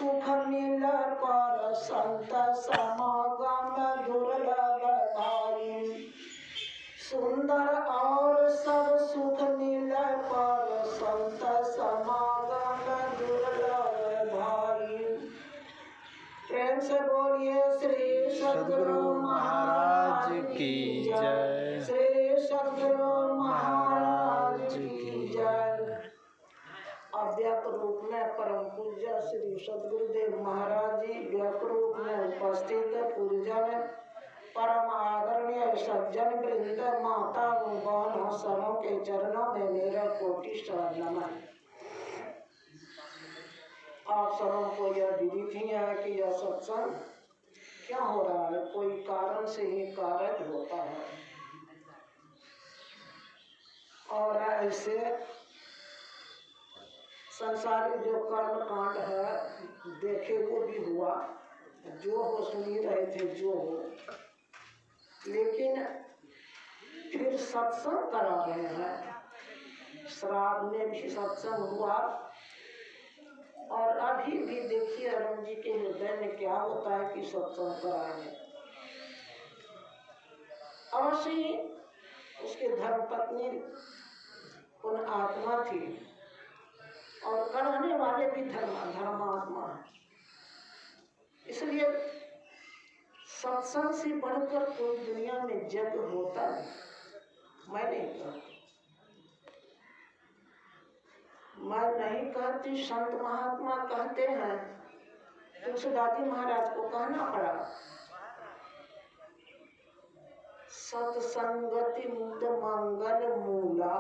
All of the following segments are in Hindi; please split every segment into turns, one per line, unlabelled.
सुख मिल पर संत समागम दुर्लभ भाई। सुंदर और सब सुख मिल पर संत समागम दुर्लभ भाई। प्रेम से बोलिए श्री सद्गुरु महाराज की जय। श्री सद्गुरु महाराज की जय। अव्यक्त रूप में परम पूज्य श्री सद्गुरुदेव महाराज जी व्यक्त रूप में उपस्थित पूजन परम आदरणीय सज्जन वृंद माता बहनों सबों के चरणों में मेरा कोटि नमन। आप सबों को यह विदित ही है कि यह सत्संग क्या हो रहा है, कोई कारण से ही कार्य होता है। और ऐसे संसारिक जो कर्म कांड है देखे वो भी हुआ, जो हो सुनी रहे थे जो हो, लेकिन फिर सत्संग करा रहे हैं। श्राद्ध में भी सत्संग हुआ और अभी भी देखिए अरुण जी के हृदय में क्या होता है कि सत्संग कराएंगे। अवश्य उसके धर्मपत्नी उन आत्मा थी और कराने वाले भी धर्मात्मा है। इसलिए सत्संग से बढ़कर कोई दुनिया में यज्ञ होता है मैं नहीं कहती, मैं नहीं कहती, संत महात्मा कहते हैं। तुलसीदास जी महाराज को कहना पड़ा, सत्संगति मुक्त मंगल मूला,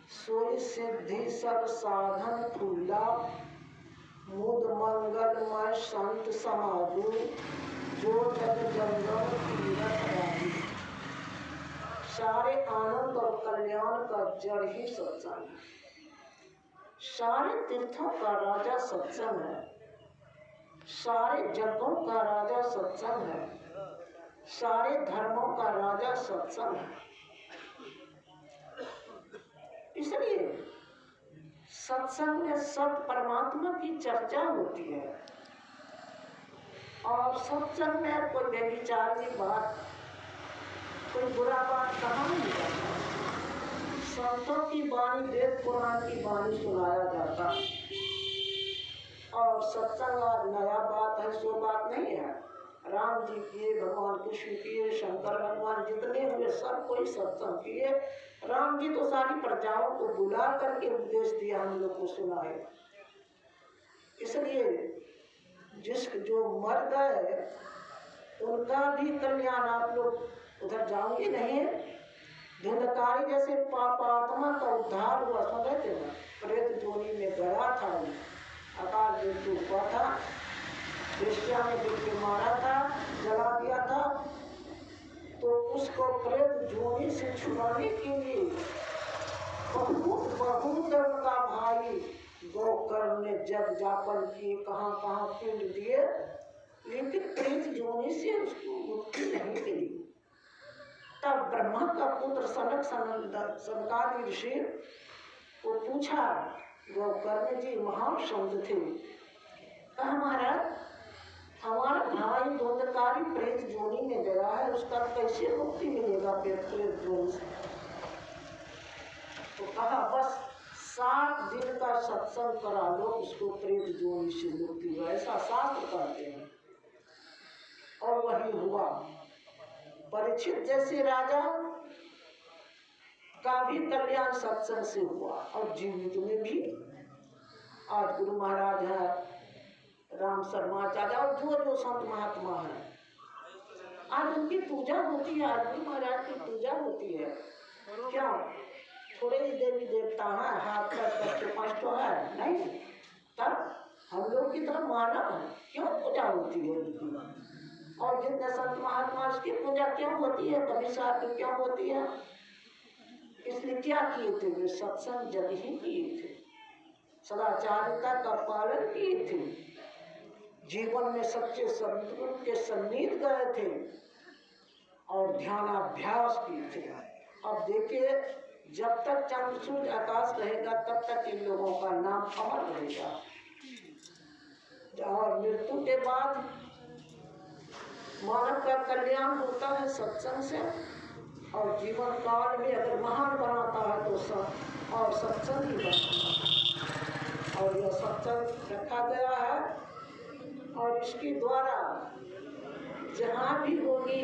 सोई सिद्धि सब साधन फूला, मुद मंगलमय संत समाधु, जो जग जंगम तीरथ राही। सारे आनंद और कल्याण का जड़ ही सत्संग है। सारे तीर्थों का राजा सत्संग है, सारे जगों का राजा सत्संग है, सारे धर्मों का राजा सत्संग है। इसलिए सत्संग में सब परमात्मा की चर्चा होती है और सत्संग में कोई व्यभिचार की बात, कोई बुरा बात कहाँ नहीं जाता। संतों की वाणी, वेद पुराण की वाणी सुनाया जाता और सत्संग आज नया बात है सो बात नहीं है। राम जी किए, भगवान कृष्ण किए, शंकर भगवान जितने हुए सब कोई सत्संग किए। राम जी तो सारी प्रजाओं को बुला करके उपदेश दिया, हम लोग को सुनाए। इसलिए जो मर गए उनका भी कल्याण, आप लोग उधर जाओगे नहीं। धुंधकारी जैसे पापात्मा का उद्धार हुआ, समझे थे ना, प्रेत जोनी में गया था, अकाल मृत्यु हुआ था, वेश्या ने बिल्कुल मारा था, जला दिया था, तो उसको प्रेत जोनी से छुड़ाने के लिए बहुत उनका भाई गोकर्ण ने जग जापन किए, कहाँ कहाँ पिंड दिए, लेकिन प्रेत जोनी से उसको मुक्ति नहीं मिली। तब ब्रह्मा का पुत्र सनकादि ऋषि को पूछा, गोकर्ण जी महान संत थे, हमारा भाई धुंधकारी प्रेत जोनी में गया है, उसका कैसे मुक्ति मिलेगा प्रेत जोनी से? तो कहा बस 7 दिन का सत्संग करा लो, उसको प्रेत जोनी से मुक्ति हो, ऐसा शास्त्र कहते हैं। और वही हुआ। परीक्षित जैसे राजा का भी कल्याण सत्संग से हुआ और जीवित में भी। आज गुरु महाराज है, राम शर्माचार्य और जो संत महात्मा है, आज उनकी पूजा होती है, आज गुरु महाराज की पूजा होती है। क्या थोड़े ही देवी देवता है, हाथ पैर कष्ट है नहीं, तब हम लोग की तरफ मानव है, क्यों पूजा होती है उनकी? और जितने संत महात्मा उसकी पूजा क्यों होती है, कभी साहब की क्यों होती है? इसलिए क्या किए थे वे? सत्संग जग ही किए थे, सदाचारिता का पालन किए थे, जीवन में सच्चे सद्गुरु के सन्निध गए थे और ध्यानाभ्यास किए थे। अब देखिए, जब तक चंद्र सूर्य आकाश रहेगा तब तक इन लोगों का नाम अमर रहेगा। और मृत्यु के बाद मानव का कल्याण होता है सत्संग से, और जीवन काल में अगर महान बनाता है तो सब और सत्संग ही बनता है। और यह सत्संग रखा गया है, और इसके द्वारा जहाँ भी होगी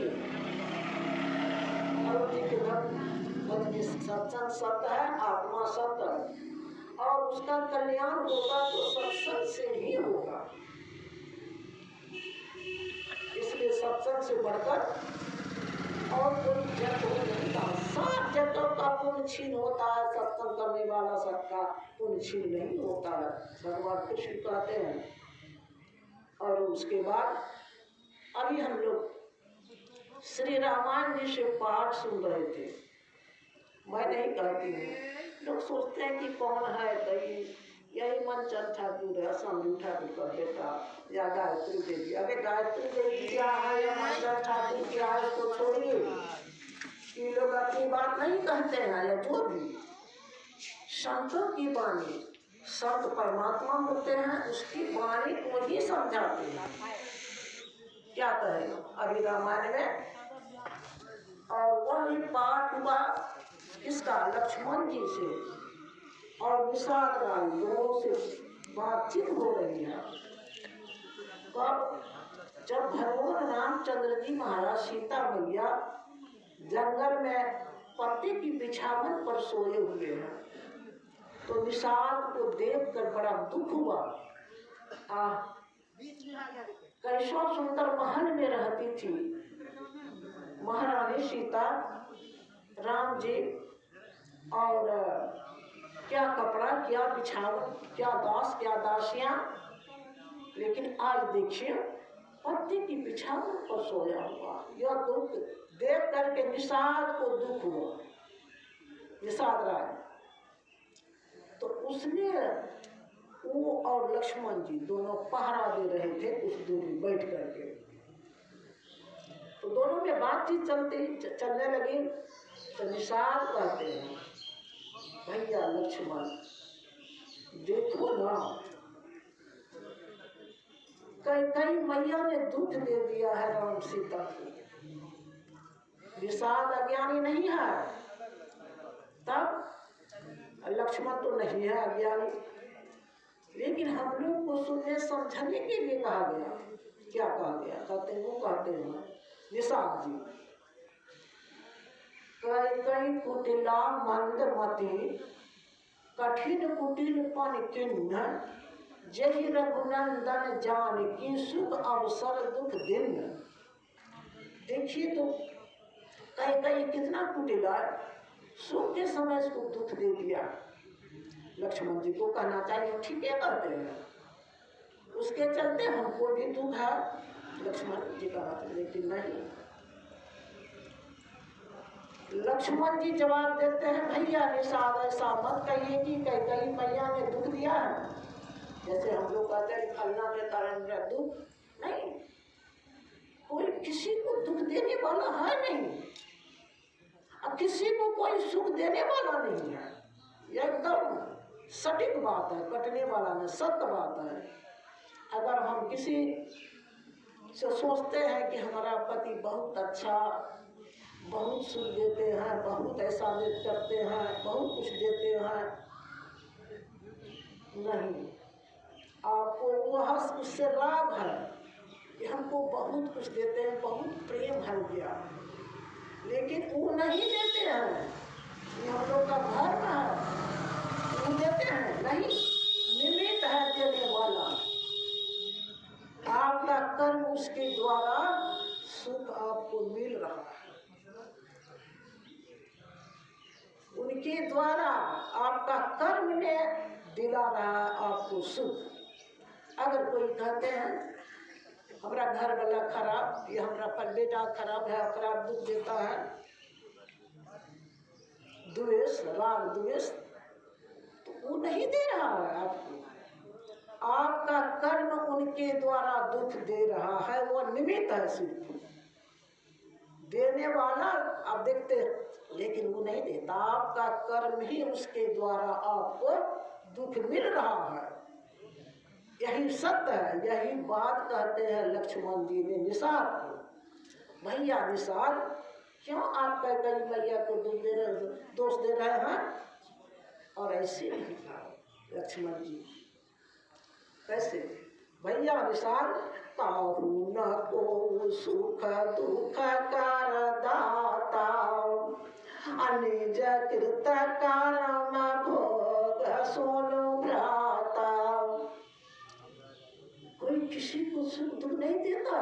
सत्संग सत्य है, आत्मा सत्य है, और उसका कल्याण होगा तो सत्संग से ही होगा। इसलिए सत्संग से बढ़कर और कोई जग नहीं था। सात जगह का पुण्य छीन होता है, सत्संग करने वाला सबका पुण्य छीन नहीं होता है, भगवान कृष्ण कहते हैं। और उसके बाद अभी हम लोग श्री रामायण जी से पाठ सुन रहे थे। मैं नहीं कहती हूँ, लोग सोचते हैं कि कौन है, कहीं यही मनचंद ठाकुर है, असम ठाकुर का बेटा, या गायत्री देवी। अबे गायत्री देवी क्या है या मनचंद ठाकुर क्या है, इसको छोड़िए। ये लोग अपनी बात नहीं कहते हैं, या जो भी संतों की वाणी, संत परमात्मा होते हैं, उसकी वाणी को ही समझाते हैं। क्या कहें अभी रामायण में, और वही पाठ हुआ इसका लक्ष्मण जी से और विशाल राय दोनों से बातचीत हो रही है। कब? जब भगवान रामचंद्र जी महाराज सीता मैया जंगल में पत्ते की बिछावन पर सोए हुए हैं, तो विशाल को देखकर बड़ा दुख हुआ। कैसा सुंदर महल में रहती थी महारानी सीता, राम जी, और क्या कपड़ा, क्या बिछावन, क्या दास, क्या दासियां। लेकिन आज देखिए पत्ते की बिछावन पर सोया हुआ। यह दुख देख करके निषाद को दुख हुआ, निषाद राय। तो उसने वो और लक्ष्मण जी दोनों पहरा दे रहे थे कुछ दूरी बैठ करके। तो दोनों में बातचीत चलने लगी। तो निषाद कहते हैं, भैया लक्ष्मण देखो ना, कई मैया ने दुख दे दिया है राम सीता को। निषाद अज्ञानी नहीं है, तब लक्ष्मण तो नहीं है अज्ञानी, लेकिन हम लोग को सुनने समझने के लिए कहा गया। क्या कहा गया? कहते हैं निषाद जी, कई कुटिला मंदमती कठिन कुटिल पन किन्न, जहि रघुनंदन जान की सुख अवसर दुख दिन। देखिए तो कई कितना कुटिला, सुख के समय इसको दुख दे दिया। लक्ष्मण जी को कहना चाहिए ठीक है कहते हैं, उसके चलते हमको भी दुख है। लक्ष्मण जी कहा, लेकिन नहीं। लक्ष्मण जी जवाब देते हैं, भैया निषाद ऐसा मत कहिए कि कई मैया ने दुख दिया है। जैसे हम लोग कहते हैं फलना के कारण मेरा दुख नहीं, कोई किसी को दुख देने वाला है नहीं, अब किसी को कोई सुख देने वाला नहीं है। यह एकदम सटीक बात है, कटने वाला नहीं, सत्य बात है। अगर हम किसी से सोचते हैं कि हमारा पति बहुत अच्छा, बहुत सुख देते हैं, बहुत ऐसा करते हैं, बहुत कुछ देते हैं, नहीं, आपको वह उससे राग है कि हमको बहुत कुछ देते हैं, बहुत प्रेम है गया, लेकिन वो नहीं देते हैं। ये हम लोग का धर्म है, वो देते हैं नहीं, निमित्त है देने वाला। आपका कर्म उसके द्वारा सुख आपको मिल रहा है, उनके द्वारा आपका कर्म ने दिला रहा है आपको सुख। अगर कोई कहते हैं हमारा घर वाला खराब, या हमारा बेटा खराब है, खराब दुख देता है, द्वेष, राग द्वेष, तो वो नहीं दे रहा है आपको। आपका कर्म उनके द्वारा दुख दे रहा है, वो निमित्त है सिर्फ। देने वाला आप देखते हैं, लेकिन वो नहीं देता। आपका कर्म ही उसके द्वारा आपको दुख मिल रहा है। यही सत्य है, यही बात कहते हैं लक्ष्मण जी ने निषाद को। भैया निषाद, क्यों आप कैकेयी मैया को दोष दे रहे हैं? और ऐसे नहीं था लक्ष्मण जी। कैसे? भैया निषाद, ताहु न को सुख दुख कर दाता, अनिज कृत कारण भोग सोनु भ्राता। कोई किसी को सुख दुख नहीं देता,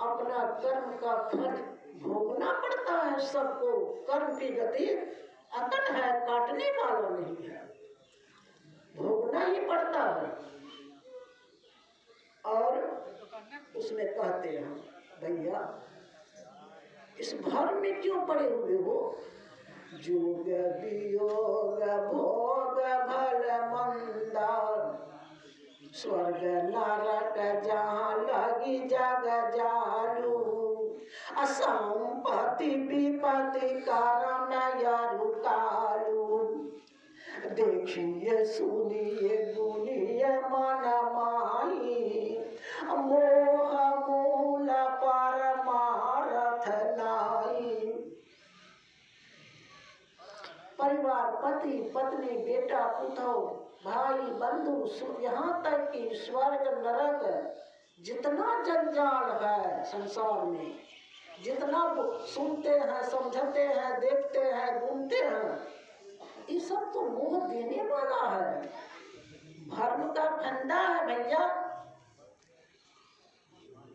अपना कर्म का फल भोगना पड़ता है सबको। कर्म की गति अकट है, काटने वाला नहीं है, भोगना ही पड़ता है। और उसमें कहते हैं, भैया इस भर में क्यों पड़े हुए हो? जोग वियोग भोग भल मंदा, स्वर्ग नरक जहाँ लगी जग जालू, असंपत्ति विपत्ति कारण यारुकालू। देखिए सुनिए गुनिए मन माई, मोह मूल परमार्थ नाई। परिवार, पति पत्नी, बेटा पुतौ, भाई बंधु, यहाँ तक कि स्वर्ग नरक, जितना जंजाल है संसार में, जितना सुनते हैं, समझते हैं, देखते हैं, घूमते हैं, ये सब तो मोह देने वाला है, भर्म का फंदा है भैया।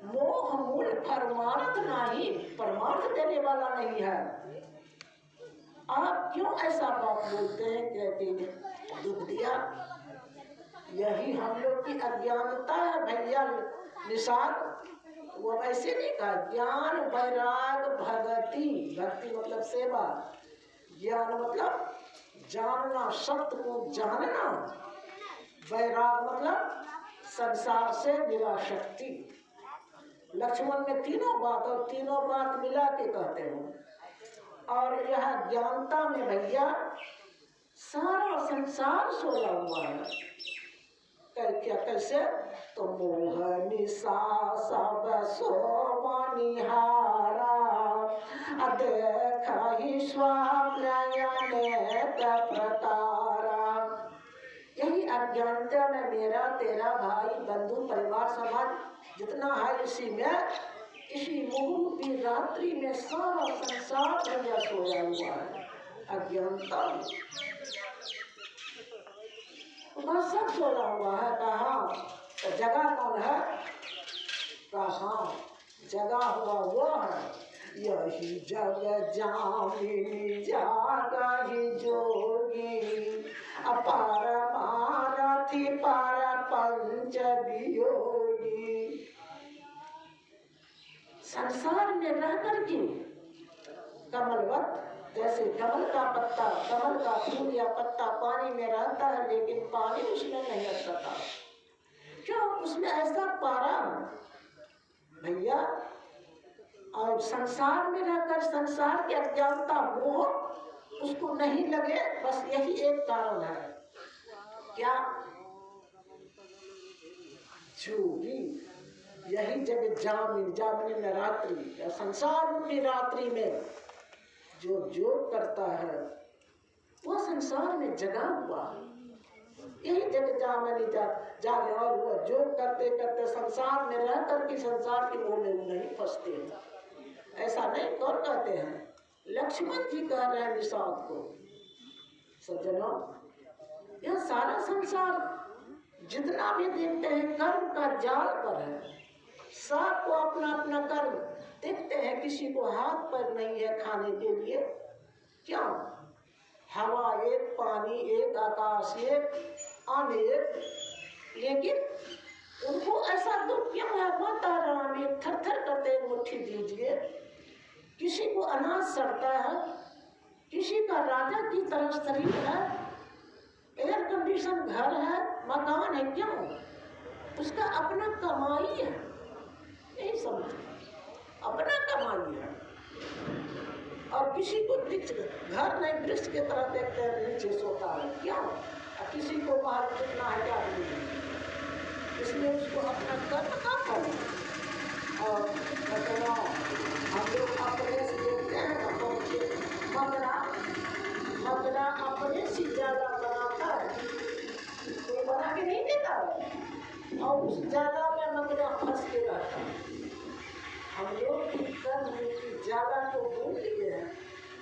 मोह मूल परमार्थ नहीं, परमार्थ देने वाला नहीं है। आप क्यों ऐसा बात बोलते हैं कि दुख दिया? यही हम लोग की अज्ञानता है भैया निषाद। वो ऐसे नहीं कहा, ज्ञान वैराग भगति, भक्ति मतलब सेवा, ज्ञान मतलब जानना, सत्य को जानना, वैराग मतलब संसार से निराशक्ति। लक्ष्मण में तीनों बात, और तीनों बात मिला के कहते हैं। और यह ज्ञानता में भैया सारा संसार सोया हुआ है। क्या कैसे? तो मोह निशा सब सोमनिहारा, देखा ही स्वाप्न प्रकारा। यही अज्ञानता में मेरा तेरा भाई बंधु परिवार समाज जितना है, इसी में, इसी मुहूर्त की रात्रि में सारा संसार भैया सोया हुआ है अज्ञानता में। वह सब सोया हुआ है। कहाँ? तो जगह कौन है? कहाँ जगा हुआ वो है? यही जग जामिनी जागा ही जोगी, अपार मारथी पार पंच वियोगी। संसार में रह करके कमलवत, जैसे कमल का पत्ता, कमल का फूल या पत्ता पानी में रहता है, लेकिन पानी उसमें नहीं रहता। क्यों? उसमें ऐसा पारा भैया। और संसार में रहकर संसार की अज्ञानता मोह उसको नहीं लगे, बस यही एक कारण है। क्या? जोगी, यही जब जामिन, जामिनी में रात्रि या संसार रूपी रात्रि में जो योग करता है वह संसार में जगा हुआ है। यही जग जामिनी जागे, और वह योग करते करते संसार में रह करके संसार के मोह में नहीं फंसते हैं। ऐसा नहीं कौन कहते हैं? लक्ष्मण जी कह रहे हैं निषाद को। सज्जनों, यह सारा संसार जितना भी देखते हैं कर्म का जाल पर है। सबको अपना अपना कर्म देखते हैं, किसी को हाथ पर नहीं है खाने के लिए। क्यों? हवा एक, पानी एक, आकाश एक, अनेक, लेकिन उनको ऐसा दुख क्यों है? माता राम एक थर थर करते मुट्ठी दीजिए। किसी को अनाज सड़ता है, किसी का राजा की तरह शरीर है, एयर कंडीशन घर है, मकान है। क्यों? उसका अपना कमाई है, नहीं समझे, अपना कमाई है। और किसी को घर नहीं, वृक्ष की तरह देखते हैं, नीचे सोता है। क्यों? किसी को बाहर कितना है क्या नहीं। इसलिए उसको अपना कर्म का फल। और बताओ हम लोग अपने से देखते हैं ना, मगरा अपने से ज्यादा बनाता है, कोई बना के नहीं देता है, और उस ज्यादा में मगरा फंस के रहता है। हम लोग कर्म की ज्यादा को भूल लिए हैं।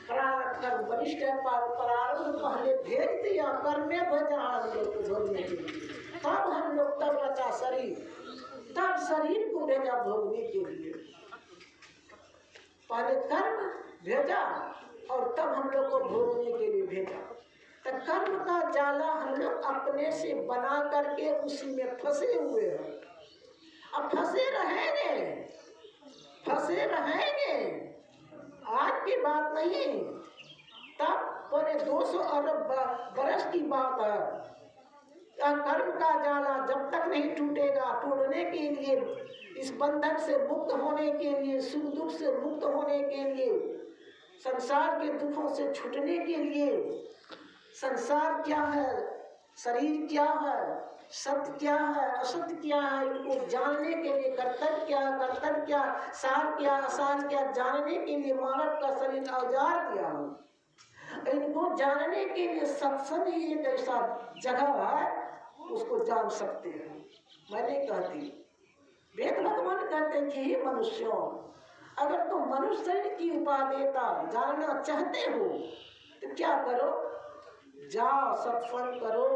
प्रारब्ध कर्म वरिष्ठ है, प्रारब्ध पहले भेज दिया, कर्म में भेजा हम लोग को भोगने के लिए, तब हम लोग तब रचा शरीर, तब शरीर को भेजा भोगने के लिए। पहले कर्म भेजा और तब हम लोग को भोगने के लिए भेजा। तो कर्म का जाला हम लोग अपने से बना करके उसी में फंसे हुए हैं। अब फंसे रहेंगे, आज की बात नहीं, तब पूरे 200 अरब बरस की बात है। कर्म का जाला जब तक नहीं टूटेगा, टूटने के लिए, इस बंधन से मुक्त होने के लिए, सुख दुख से मुक्त होने के लिए, संसार के दुखों से छूटने के लिए, संसार क्या है, शरीर क्या है, सत्य क्या है, असत्य क्या है, इनको जानने के लिए कर्तव्य क्या, सार क्या, असार क्या, जानने के लिए मानव का शरीर औजार दिया हो। इनको जानने के लिए सत्संग ही एक ऐसा जगह है, उसको जान सकते हैं। मैं नहीं कहती, वेद भगवान कहते हैं कि मनुष्यों, अगर तुम मनुष्य की उपादेयता जानना चाहते हो तो क्या करो, जाओ सत्संग करो।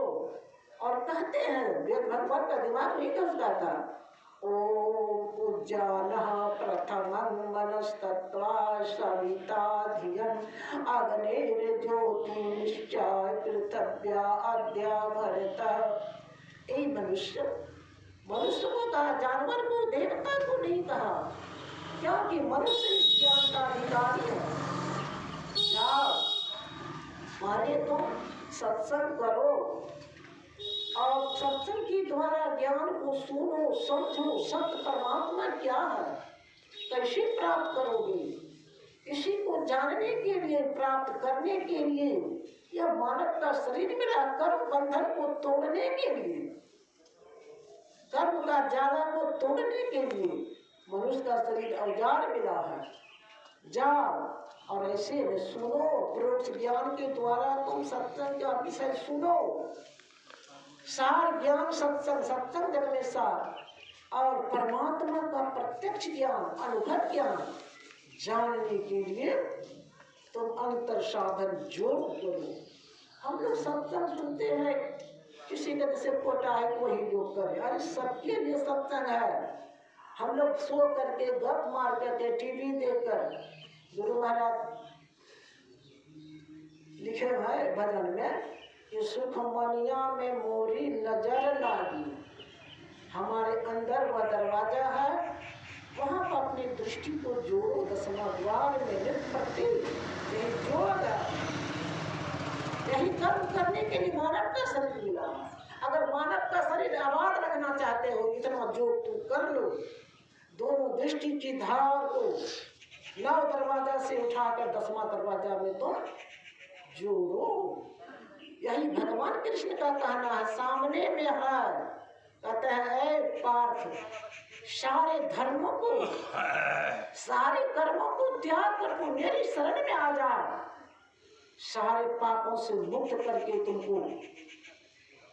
और कहते हैं, वेद भगवान का दिमाग नहीं कसता था, ओम पूज्यानः प्रथमं मनस्तत्वा सविता धियं अग्निर्ज्योतिश्चाय पृथिव्या अद्या भरतः। यही मनुष्य को कहा, जानवर को, देवता को नहीं कहा, क्योंकि मनुष्य इस ज्ञान का अधिकारी है। जाओ माने तो सत्संग करो, और सत्संग के द्वारा ज्ञान को सुनो, समझो, सत्य परमात्मा क्या है, कैसे प्राप्त करोगे, इसी को जानने के लिए, प्राप्त करने के लिए यह मानव का शरीर मिला, कर्म बंधन को तोड़ने के लिए, कर्म का जाला को तोड़ने के लिए मनुष्य का शरीर औजार मिला है। जाओ और ऐसे में सुनो, परोक्ष ज्ञान के द्वारा तुम सत्संग का विषय सुनो। सार ज्ञान सत्संग, सत्संग जग में सार, और परमात्मा का प्रत्यक्ष ज्ञान, अनुभव ज्ञान जानने के लिए तुम अंतर साधन योग करो। हम लोग सत्संग सुनते हैं, किसी का जैसे कोटा है वही योग करे, अरे सबके लिए सत्संग है। हम लोग सो करके, गप मार करके, टीवी देखकर, गुरु महाराज लिखे हैं भजन में कि सुख मनिया में मोरी नजर लागी, हमारे अंदर वह दरवाजा है, वहाँ पर अपनी दृष्टि को जोड़ो, 10वां द्वार में निष्पत्ति, यही जोड़, यही कर्म करने के लिए मानव का शरीर मिला। अगर मानव का शरीर आबाद रखना चाहते हो, इतना जोड़ तुम कर लो, दोनों दृष्टि की धार को 9 दरवाजा से उठाकर 10वां दरवाजा में तो जोड़ो। यही भगवान कृष्ण का कहना है, सामने में है, कहते हैं पार्थ, सारे धर्मों को, सारे कर्मों को त्याग कर तू मेरी शरण में आ जा, सारे पापों से मुक्त करके तुमको,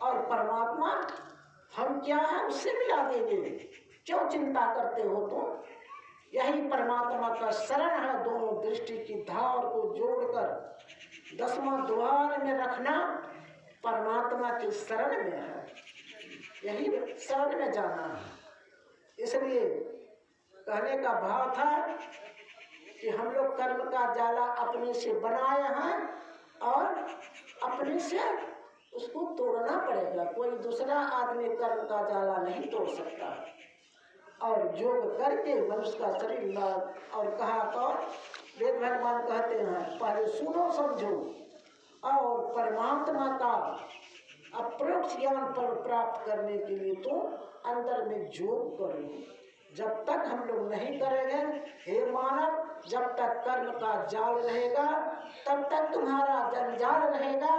और परमात्मा हम क्या है उससे मिला देंगे, क्यों चिंता करते हो तुम। यही परमात्मा का शरण है, दोनों दृष्टि की धार को जोड़कर 10वां द्वार में रखना, परमात्मा की शरण में है, यही शरण में जाना है। इसलिए कहने का भाव था कि हम लोग कर्म का जाला अपने से बनाए हैं, और अपने से उसको तोड़ना पड़ेगा, कोई दूसरा आदमी कर्म का जाला नहीं तोड़ सकता। और योग करके मनुष्य का शरीर ला, और कहा तो वेद भगवान कहते हैं, पहले सुनो समझो, और परमात्मा का अप्रोक्ष ज्ञान पर प्राप्त करने के लिए तो अंदर में योग करो। जब तक हम लोग नहीं करेंगे हे मानव, जब तक कर्म का जाल रहेगा तब तक तुम्हारा जंजाल रहेगा,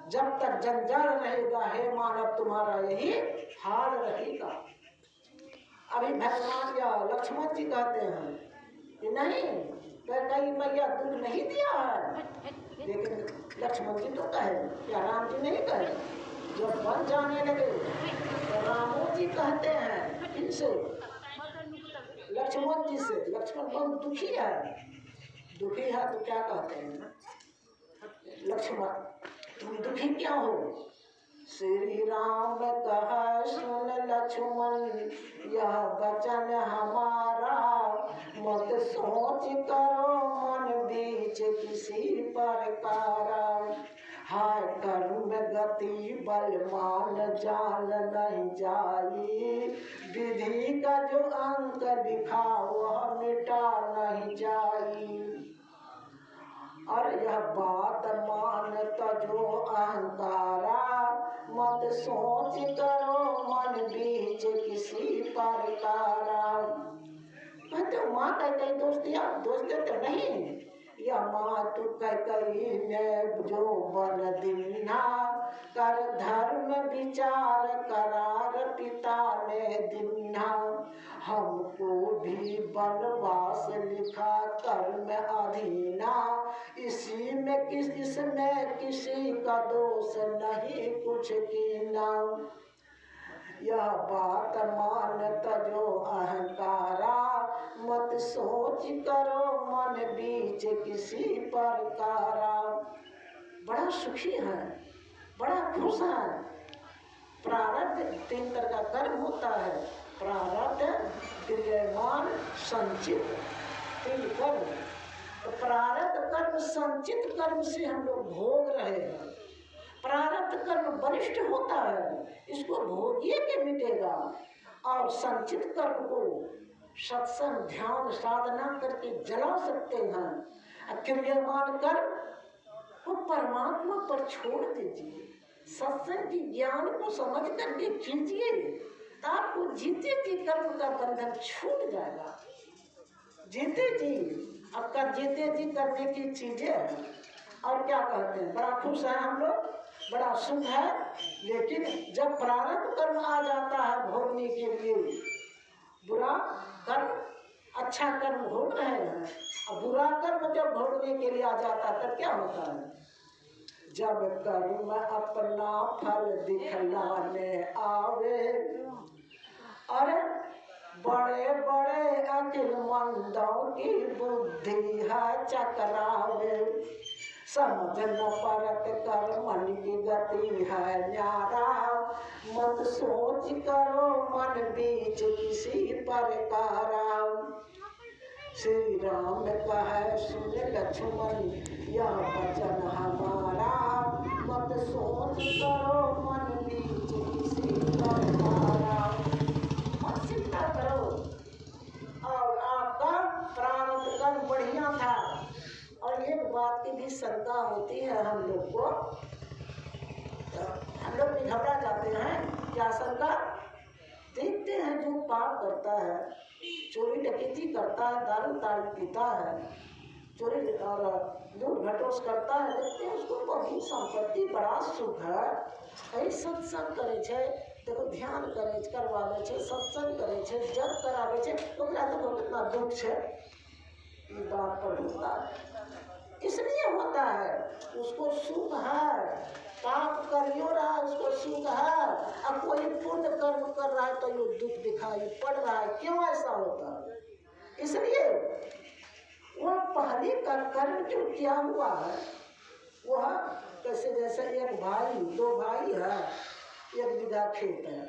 जब तक जंजाल रहेगा हे मानव तुम्हारा यही हाल रहेगा। अभी भगवान या लक्ष्मण जी कहते हैं कि नहीं कई मैया दूध नहीं दिया है, लेकिन लक्ष्मण जी तो कहे, क्या राम जी नहीं कहे? जब बन जाने लगे तो रामो जी कहते हैं इनसे, लक्ष्मण जी से, लक्ष्मण बहुत दुखी है तो क्या कहते हैं लक्ष्मण, तुम दुखी क्या हो? श्री राम कहा सुन लक्ष्मण यह वचन हमारा, मत सोच करो मन बीच किसी प्रकारा, हाय कर्म गति बलवान जान नहीं जाई, विधि का जो अंक लिखा वह मिटा नहीं जाई, और यह बात मानता जो अहंकारा, मत सोच करो मन बीच किसी प्रकारा। कहते माँ कई दोस्तियाँ दोस्त तो नहीं, या माँ तू कई ने जो बन दीना, कर धर्म विचार करार पिता ने दीना, हमको भी वनवास लिखा कर्म अधीना, इसमें किसी का दोष नहीं कुछ कीना, यह बात मानत जो अहंकारा, मत सोच करो मन बीच किसी प्रकारा। बड़ा सुखी है, बड़ा खुश है। प्रारब्ध 3 तरह का कर्म होता है, प्रारब्ध क्रियमान संचित 3 कर्म। तो प्रारब्ध कर्म संचित कर्म से हम लोग भोग रहे हैं। प्रारब्ध कर्म वरिष्ठ होता है, इसको भोगिए के मिटेगा, और संचित कर्म को सत्संग ध्यान साधना करके जला सकते हैं। क्रियमान कर्म को परमात्मा पर छोड़ दीजिए, सत्संग की ज्ञान को समझ करके कीजिए, तो आपको जीते जी कर्म का बंधन छूट जाएगा। जीते जी आपका जीते जी करने की चीजें हैं। और क्या कहते हैं, बड़ा खुश है हम लोग, बड़ा सुख है, लेकिन जब प्रारब्ध कर्म आ जाता है भोगने के लिए, बुरा कर्म अच्छा कर्म भोग रहे हैं, और बुरा कर्म जब भोगने के लिए आ जाता है तब क्या होता है, जब कर्म अपना फल दिखलाने आवे, अरे बड़े बड़े अक्लमंदों की बुद्धि है चकरावे, समझ न परत कर्मन की गति है न्यारा, मत सोच करो मन बीच किसी प्रकारा। श्री राम कहे सुन लक्ष्मण यह वचन हमारा, मत सोच करो मन बीच किसी प्रकारा। मत चिंता करो, और आपका प्रारब्ध कर्म बढ़िया था। और एक बात की भी शंका होती है हम लोग को, हम लोग भी घबरा जाते हैं। क्या शंका? देखते हैं जो पाप करता है, चोरी डकैती करता है, दारू ताड़ी पीता है, चोरी और लूट घटोस करता है, देखते हैं उसको बहुत संपत्ति बड़ा सुख है, कई सत्संग करे छे, देखो ध्यान करे करवावे छे, सत्संग करे छे, जप करावे छे, तो देखो कितना दुख छे। ये बात पर होता है, इसलिए होता है, उसको सुख है, पाप करियो रहा है उसको सुख है, अब कोई पुण्य कर्म कर रहा है तो ये दुख दिखाई पड़ रहा है। क्यों ऐसा होता है? इसलिए वह पहले का कर्म जो किया हुआ है, वह कैसे, जैसे एक भाई 2 भाई है, 1 बीघा खेत है,